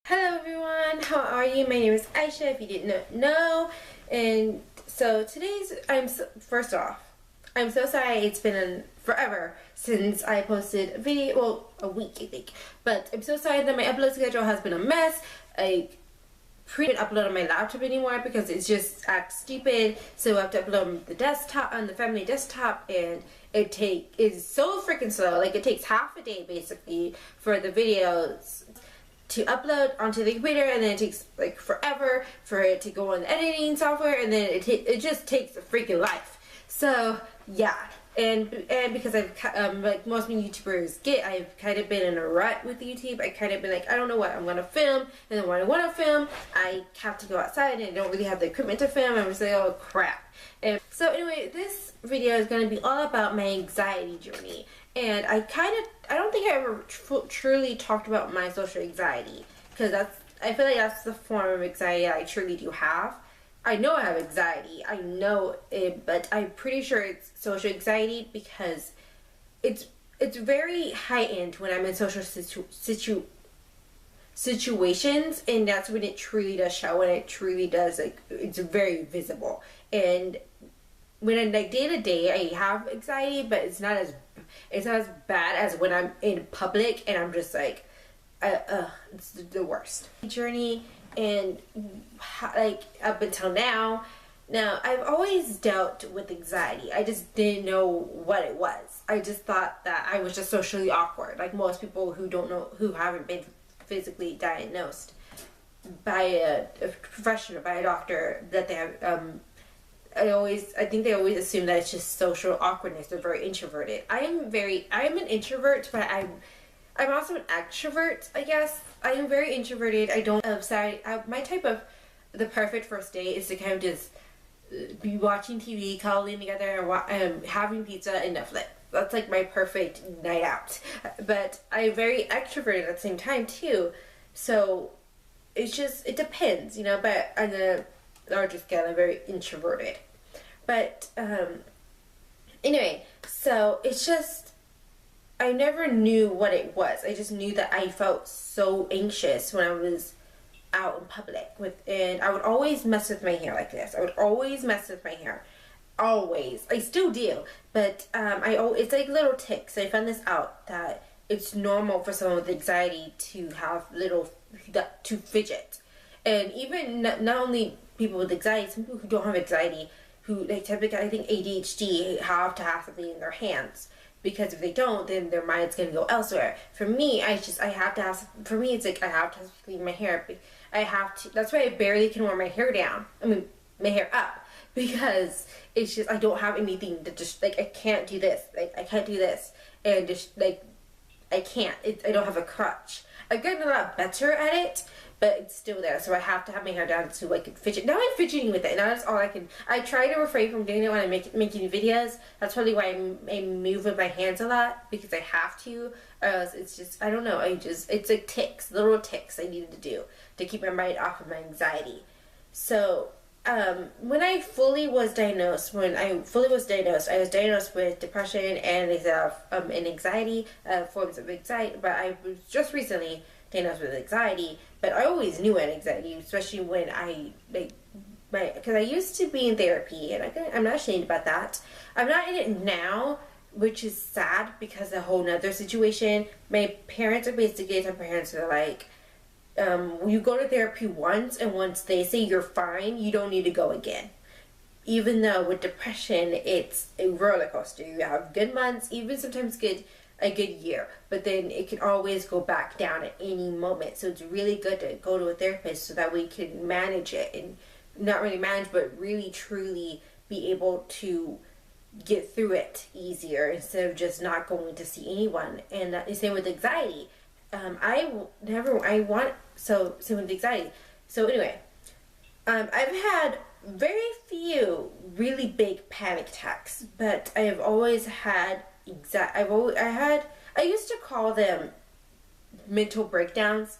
Hello everyone, how are you? My name is Aisha, if you did not know. And so first off, I'm so sorry it's been forever since I posted a video, well, a week I think. But I'm so sorry that my upload schedule has been a mess. I couldn't upload on my laptop anymore because it's just acts stupid. So I have to upload on the desktop, on the family desktop, and it's so freaking slow. Like, it takes half a day basically for the videos to upload onto the computer, and then it takes like forever for it to go on the editing software, and then it just takes a freaking life. So yeah, and because I've like most YouTubers I've kind of been in a rut with YouTube. I kind of been like, I don't know what I'm gonna film, and then when I want to film, I have to go outside and I don't really have the equipment to film. I'm just like, oh crap. And so anyway, this video is going to be all about my anxiety journey. And I don't think I ever truly talked about my social anxiety, because I feel like that's the form of anxiety I truly do have. I know I have anxiety, I know it, but I'm pretty sure it's social anxiety because it's very heightened when I'm in social situations, and that's when it truly does show, and it truly does, like, it's very visible. And when I'm like day to day, I have anxiety, but it's not as bad as when I'm in public and I'm just like, it's the worst journey. And like up until now, I've always dealt with anxiety. I just didn't know what it was. I just thought that I was just socially awkward, like most people who haven't been physically diagnosed by a professional, by a doctor, that they have. I think they always assume that it's just social awkwardness. They're very introverted. I'm an introvert, but I'm also an extrovert, I guess. I am very introverted. I don't my type of the perfect first date is to kind of just be watching TV, cuddling together, and having pizza and Netflix. That's like my perfect night out. But I'm very extroverted at the same time too. So it depends, but on the larger scale, I'm very introverted. But anyway, so it's just, I never knew what it was. I just knew that I felt so anxious when I was out in public and I would always mess with my hair like this. I would always mess with my hair. Always. I still do. But it's like little tics. I found this out, that it's normal for someone with anxiety to have to fidget. And even not only people with anxiety, some people who don't have anxiety, who like typically, I think ADHD, have to have something in their hands, because if they don't, then their mind's gonna go elsewhere. For me, it's like I have to have something in my hair. That's why I barely can wear my hair down. I mean, my hair up, because it's just, I don't have anything to just, like, I can't do this. Like, I can't do this. And just, like, I can't. I don't have a crutch. I've gotten a lot better at it, but it's still there. So I have to have my hair down so I can fidget. Now I'm fidgeting with it. Now that's all I can. I try to refrain from doing it when I'm making videos. That's probably why I move with my hands a lot, because I have to. Or else it's just, I don't know. It's like tics, little tics I needed to do to keep my mind off of my anxiety. So when I fully was diagnosed, I was diagnosed with depression and anxiety, forms of anxiety. But I was just recently diagnosed with anxiety. But I always knew I had anxiety, especially when because I used to be in therapy, and I'm not ashamed about that. I'm not in it now, which is sad, because a whole nother situation. My parents are like, you go to therapy once, and once they say you're fine, you don't need to go again. Even though with depression, it's a roller coaster. You have good months, even sometimes a good year, but then it can always go back down at any moment. So it's really good to go to a therapist so that we can manage it, and not really manage, but really truly be able to get through it easier, instead of just not going to see anyone. And the same with anxiety. Same with anxiety. So anyway, I've had very few really big panic attacks, but I have always had I used to call them mental breakdowns.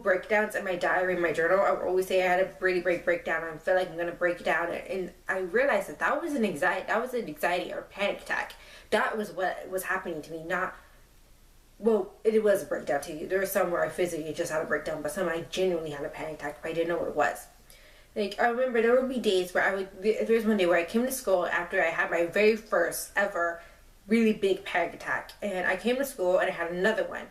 Breakdowns in my diary, in my journal. I would always say I had a pretty big breakdown. I feel like I'm gonna break down, and I realized that was an anxiety. That was an anxiety or panic attack. That was what was happening to me, well, it was a breakdown too. There were some where I physically just had a breakdown, but some I genuinely had a panic attack, but I didn't know what it was. Like, I remember there would be days where there was one day where I came to school after I had my very first ever really big panic attack. And I came to school and I had another one.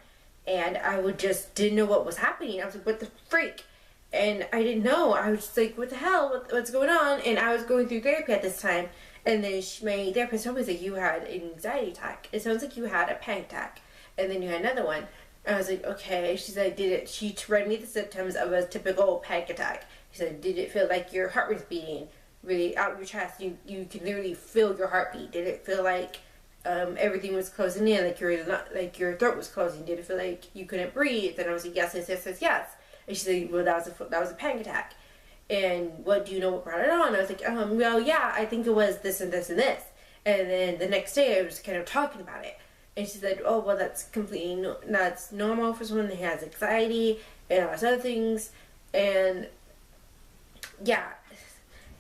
And I would just didn't know what was happening. I was like, what the freak? And I didn't know. I was just like, what the hell? What's going on? And I was going through therapy at this time. And then my therapist told me that you had an anxiety attack. It sounds like you had a panic attack. And then you had another one. I was like, okay. She said, she read me the symptoms of a typical panic attack. She said, did it feel like your heart was beating really out of your chest? You can literally feel your heartbeat. Did it feel like everything was closing in, like your throat was closing? Did it feel like you couldn't breathe? And I was like, yes, yes, yes, yes, yes. And she said, well, that was a panic attack. And what do you know what brought it on? I was like, well, yeah, I think it was this and this and this. And then the next day I was kind of talking about it. And she said, oh, well, that's that's normal for someone that has anxiety and all those other things. And yeah,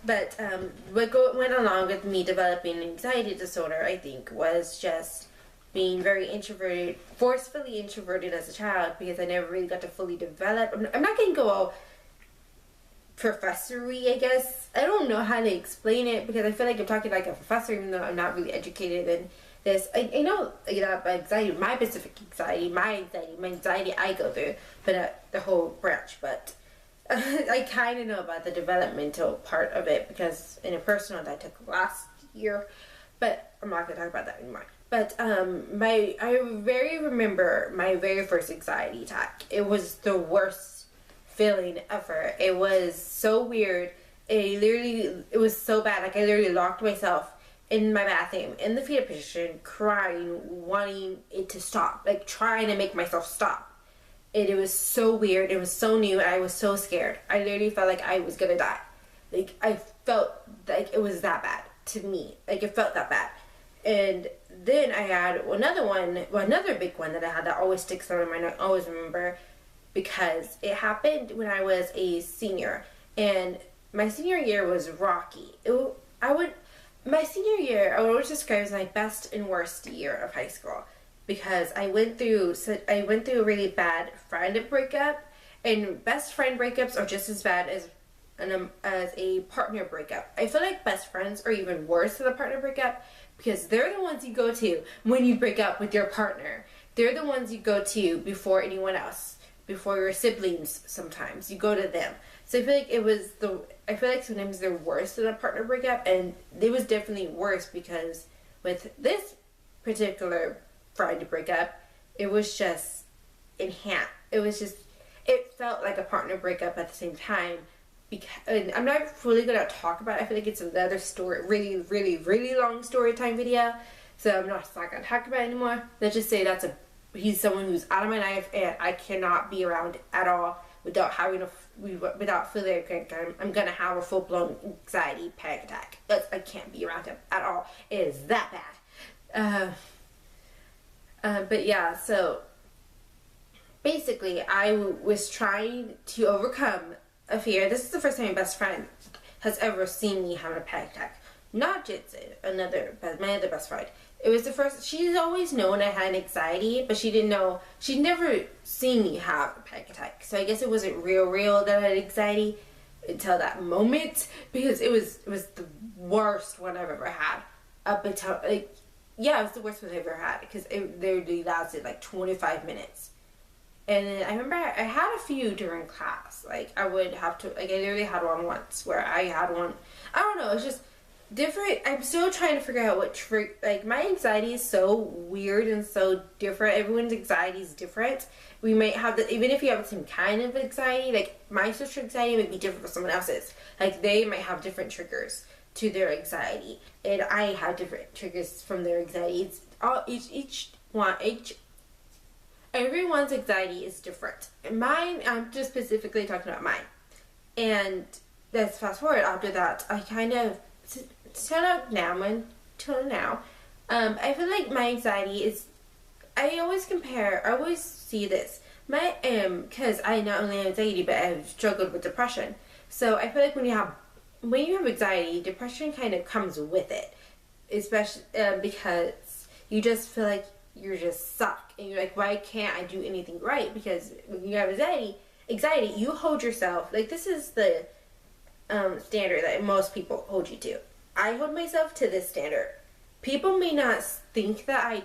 but what went along with me developing an anxiety disorder, I think, was just being very introverted, forcefully introverted as a child, because I never really got to fully develop. I'm not going to go all professory, I guess. I don't know how to explain it, because I feel like I'm talking like a professor, even though I'm not really educated in this. I know, anxiety, my specific anxiety, my anxiety I go through, but the whole branch, but I kind of know about the developmental part of it, because in a personal that I took last year, but I'm not going to talk about that anymore. But I remember my very first anxiety attack. It was the worst feeling ever. It was so weird. It was so bad. Like, I literally locked myself in my bathroom in the fetal position, crying, wanting it to stop, like trying to make myself stop. And it was so weird. It was so new, and I was so scared. I literally felt like I was gonna die. Like, I felt like it was that bad to me. Like, it felt that bad. And then I had another big one that I had that always sticks out in my mind. I always remember, because it happened when I was a senior, and my senior year was rocky. My senior year, I would always describe as my best and worst year of high school, because I went through a really bad friend breakup, and best friend breakups are just as bad as a partner breakup. I feel like best friends are even worse than a partner breakup, because they're the ones you go to when you break up with your partner. They're the ones you go to before anyone else, before your siblings. Sometimes you go to them. So I feel like sometimes they're worse than a partner breakup, and it was definitely worse, because with this particular friend breakup, it was just enhanced. It felt like a partner breakup at the same time. And I'm not fully going to talk about it. I feel like it's another story, really, really, really long story time video. So I'm not going to talk about it anymore. Let's just say he's someone who's out of my life, and I cannot be around at all without feeling like I'm going to have a full-blown anxiety panic attack. I can't be around him at all. It is that bad. But yeah, so basically I was trying to overcome a fear. This is the first time my best friend has ever seen me have a panic attack. Not Jitsu, my other best friend. It was the first. She's always known I had anxiety, but she'd never seen me have a panic attack. So I guess it wasn't real that I had anxiety until that moment, because it was the worst one I've ever had. Up until, it was the worst one I've ever had, because it literally lasted like 25 minutes. And then I remember I had a few during class. Like, I literally had one once where I had one. I don't know, it's just different. I'm still trying to figure out my anxiety is so weird and so different. Everyone's anxiety is different. We might have even if you have the same kind of anxiety, like my social anxiety might be different from someone else's. Like, they might have different triggers to their anxiety, and I have different triggers from their anxiety. It's everyone's anxiety is different. Mine, I'm just specifically talking about mine. And let's fast forward. After that, I kind of till now. I feel like my anxiety is. I always see this. Because I not only have anxiety, but I've struggled with depression. So I feel like when you have anxiety, depression kind of comes with it, especially because you just feel like you're just suck. And you're like, why can't I do anything right? Because when you have anxiety, you hold yourself, like this is the standard that most people hold you to. I hold myself to this standard. People may not think that I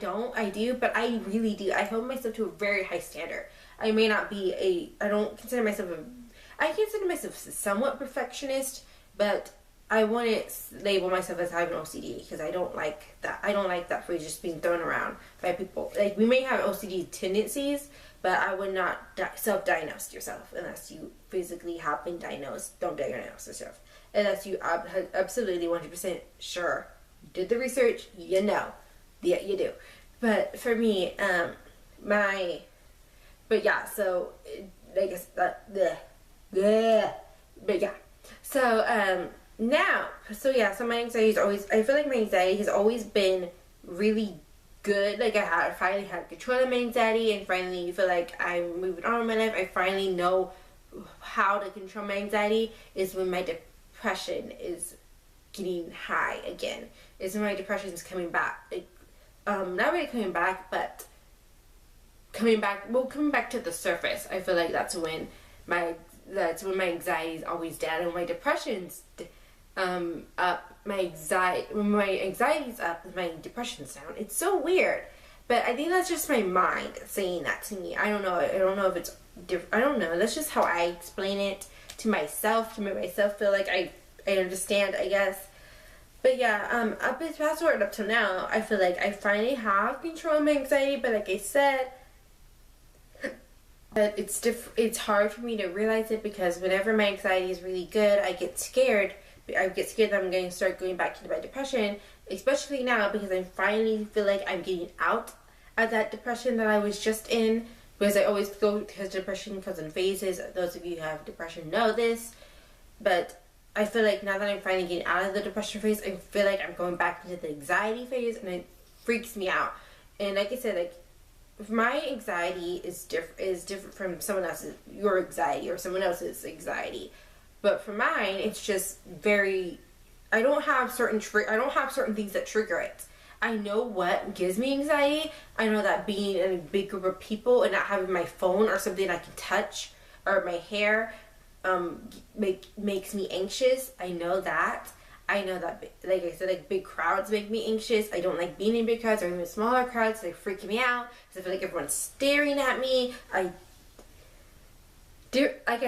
do, but I really do. I hold myself to a very high standard. I may not be I consider myself somewhat perfectionist, but I wouldn't label myself as having OCD because I don't like that. I don't like that phrase just being thrown around by people. Like, we may have OCD tendencies, but I would not self-diagnose yourself unless you physically have been diagnosed. Don't diagnose yourself unless you are absolutely 100% sure. You did the research, you know. Yeah, you do. But for me, but yeah, so, I guess, but yeah. So, so my anxiety is always, I feel like my anxiety has always been really good. Like, I finally had control of my anxiety, and finally feel like I'm moving on in my life. I finally know how to control my anxiety is when my depression is getting high again. Is when my depression is coming back. Like, not really coming back, but coming back to the surface. I feel like that's when my anxiety is always down, and my depression's up. When my anxiety's up, my depression's down. It's so weird, but I think that's just my mind saying that to me. I don't know if it's different. I don't know. That's just how I explain it to myself, to make myself feel like I understand, I guess. But yeah, up till now, I feel like I finally have control of my anxiety. But like I said, but it's hard for me to realize it because whenever my anxiety is really good, I get scared. I get scared that I'm going to start going back into my depression, especially now because I finally feel like I'm getting out of that depression that I was just in. Because I always go, because depression comes in phases. Those of you who have depression know this. But I feel like now that I'm finally getting out of the depression phase, I feel like I'm going back into the anxiety phase, and it freaks me out. And like I said, like, if my anxiety is different from someone else's, your anxiety or someone else's anxiety. But for mine, it's just very, I don't have certain things that trigger it. I know what gives me anxiety. I know that being in a big group of people and not having my phone or something I can touch or my hair makes me anxious. I know that. I know that, like I said, like, big crowds make me anxious. I don't like being in big crowds or even smaller crowds. They freak me out because I feel like everyone's staring at me. I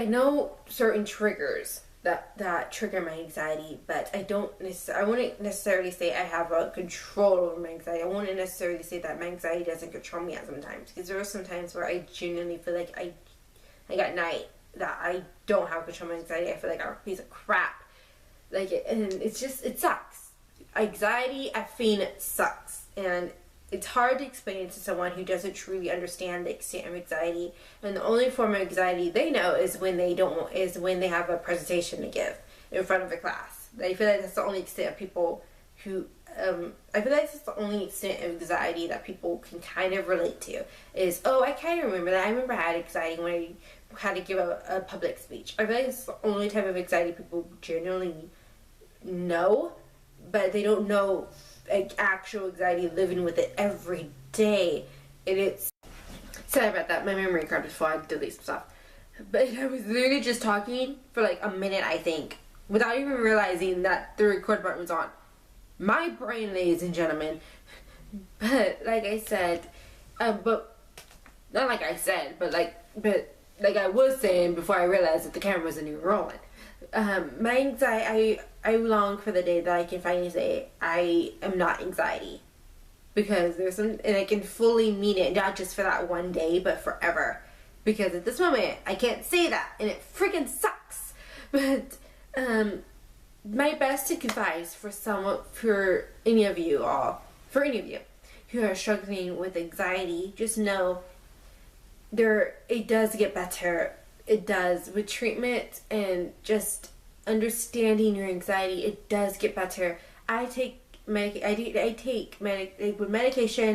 know certain triggers that trigger my anxiety, but I wouldn't necessarily say I have a control over my anxiety. I wouldn't necessarily say that my anxiety doesn't control me at sometimes, because there are some times where I genuinely feel like at night that I don't have control of my anxiety. I feel like I'm a piece of crap. And it sucks. Anxiety, I think, sucks, and it's hard to explain to someone who doesn't truly understand the extent of anxiety. And the only form of anxiety they know is when they have a presentation to give in front of a class. I feel like that's the only extent of people who I feel like that's the only extent of anxiety that people can kind of relate to. Is, oh, I kind of remember that. I remember I had anxiety when I had to give a public speech. I feel like it's the only type of anxiety people genuinely know, but they don't know actual anxiety living with it every day. And it's, sorry about that, my memory card before I delete some stuff. But I was literally just talking for like a minute, I think, without even realizing that the record button was on. My brain, ladies and gentlemen. But like I said, but I was saying before I realized that the camera wasn't even rolling. My anxiety, I long for the day that I can finally say I am not anxiety, because and I can fully mean it, not just for that one day, but forever. Because at this moment, I can't say that, and it freaking sucks. But my best advice for any of you who are struggling with anxiety, just know it does get better. It does. With treatment and just understanding your anxiety, it does get better. I take medication,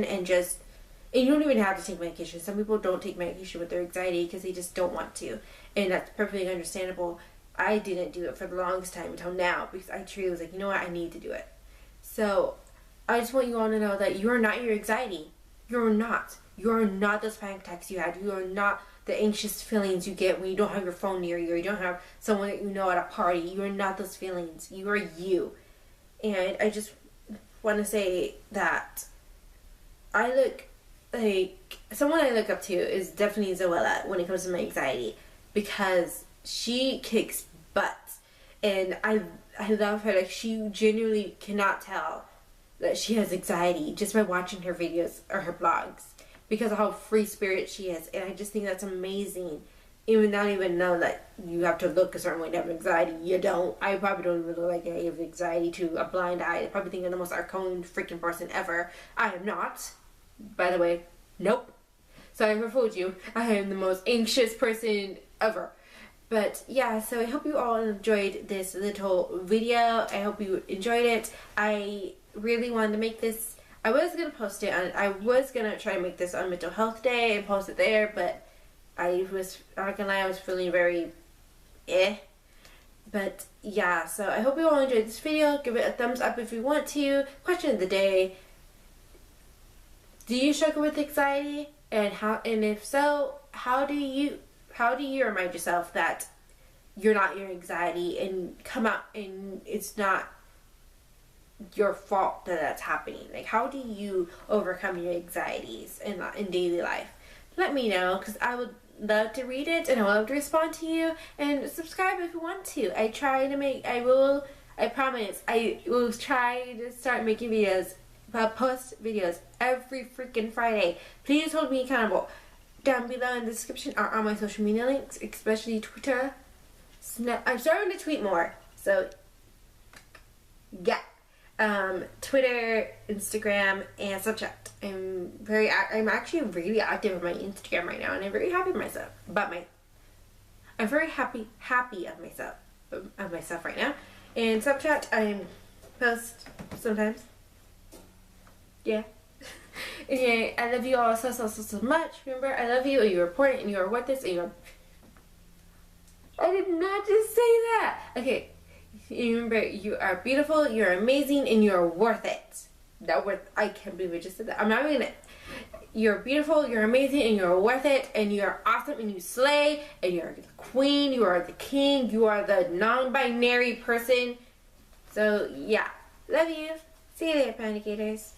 and you don't even have to take medication. Some people don't take medication with their anxiety because they just don't want to, and that's perfectly understandable. I didn't do it for the longest time until now, because I truly was like, you know what, I need to do it. So I just want you all to know that you are not your anxiety. You're not. You're not those panic attacks you had. You are not the anxious feelings you get when you don't have your phone near you or you don't have someone that you know at a party. You are not those feelings. You are you. And I just want to say that I look like someone I look up to is definitely Zoella when it comes to my anxiety, because she kicks butt, and I love her. Like, she genuinely cannot tell that she has anxiety just by watching her videos or her blogs, because of how free spirit she is. And I just think that's amazing. Even not even know that you have to look a certain way to have anxiety. You don't. I probably don't even look like I have anxiety to a blind eye. I probably think I'm the most outgoing freaking person ever. I am not. By the way, nope. So I never fooled you. I am the most anxious person ever. But yeah, so I hope you all enjoyed this little video. I hope you enjoyed it. I really wanted to make this. I was going to post it on, I was going to try to make this on Mental Health Day and post it there, but I'm not gonna lie, I was feeling very But yeah, so I hope you all enjoyed this video. Give it a thumbs up if you want to. Question of the day: do you struggle with anxiety? And if so, how do you remind yourself that you're not your anxiety and come out and it's not your fault that that's happening? Like, how do you overcome your anxieties in daily life? Let me know, because I would love to read it and I would love to respond to you. And subscribe if you want to. I promise I will try to start making videos, post videos every freaking Friday. Please hold me accountable. Down below in the description are all my social media links, especially Twitter. I'm starting to tweet more, so yeah. Twitter, Instagram, and Snapchat. I'm actually really active on my Instagram right now, and I'm very happy with myself. I'm very happy of myself right now. And Snapchat, I post sometimes. Yeah. Anyway, I love you all so much. Remember, I love you, and you're important, and you're worth this, and you're... I did not just say that. Okay. Remember, you are beautiful, you're amazing, and you're worth it. I can't believe I just said that. I'm not even... You're beautiful, you're amazing, and you're worth it, and you're awesome, and you slay, and you're the queen, you are the king, you are the non-binary person. So, yeah. Love you. See you later, Panicators.